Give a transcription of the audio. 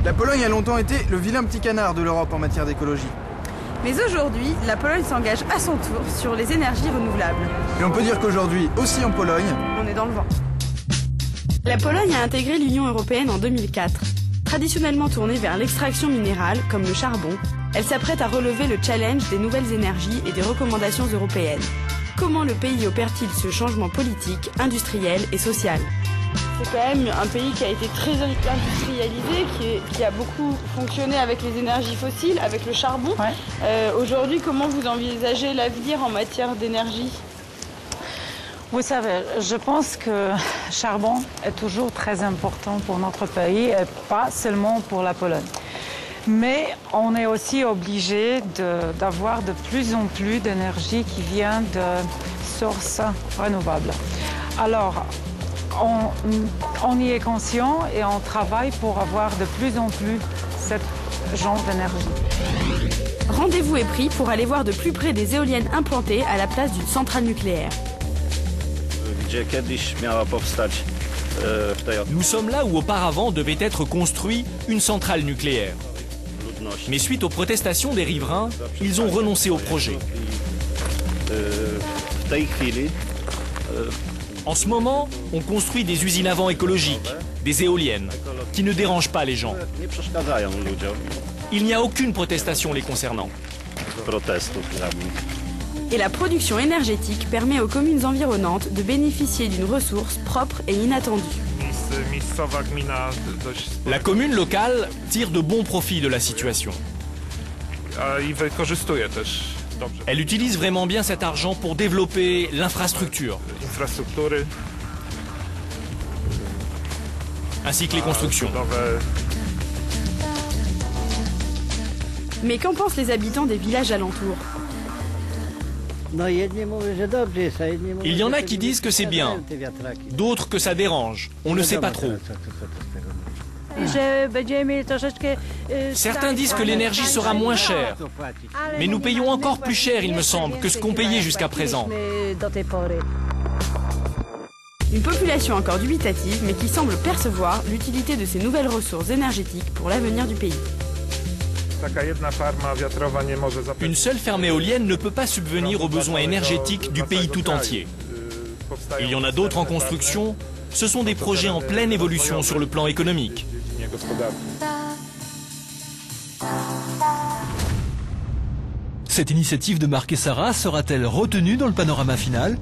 La Pologne a longtemps été le vilain petit canard de l'Europe en matière d'écologie. Mais aujourd'hui, la Pologne s'engage à son tour sur les énergies renouvelables. Et on peut dire qu'aujourd'hui, aussi en Pologne, on est dans le vent. La Pologne a intégré l'Union européenne en 2004. Traditionnellement tournée vers l'extraction minérale, comme le charbon, elle s'apprête à relever le challenge des nouvelles énergies et des recommandations européennes. Comment le pays opère-t-il ce changement politique, industriel et social ? C'est quand même un pays qui a été très industrialisé, qui a beaucoup fonctionné avec les énergies fossiles, avec le charbon. Ouais. Aujourd'hui, comment vous envisagez l'avenir en matière d'énergie ? Vous savez, je pense que le charbon est toujours très important pour notre pays et pas seulement pour la Pologne. Mais on est aussi obligé d'avoir de plus en plus d'énergie qui vient de sources renouvelables. Alors, on y est conscient et on travaille pour avoir de plus en plus ce genre d'énergie. Rendez-vous est pris pour aller voir de plus près des éoliennes implantées à la place d'une centrale nucléaire. Nous sommes là où auparavant devait être construite une centrale nucléaire. Mais suite aux protestations des riverains, ils ont renoncé au projet. En ce moment, on construit des usines à vent écologiques, des éoliennes, qui ne dérangent pas les gens. Il n'y a aucune protestation les concernant. Et la production énergétique permet aux communes environnantes de bénéficier d'une ressource propre et inattendue. La commune locale tire de bons profits de la situation. Elle utilise vraiment bien cet argent pour développer l'infrastructure, ainsi que les constructions. Mais qu'en pensent les habitants des villages alentours ? Il y en a qui disent que c'est bien, d'autres que ça dérange. On ne sait pas trop. Certains disent que l'énergie sera moins chère, mais nous payons encore plus cher, il me semble, que ce qu'on payait jusqu'à présent. Une population encore dubitative, mais qui semble percevoir l'utilité de ces nouvelles ressources énergétiques pour l'avenir du pays. Une seule ferme éolienne ne peut pas subvenir aux besoins énergétiques du pays tout entier. Il y en a d'autres en construction. Ce sont des projets en pleine évolution sur le plan économique. Cette initiative de Marc et Sarah sera-t-elle retenue dans le panorama final ?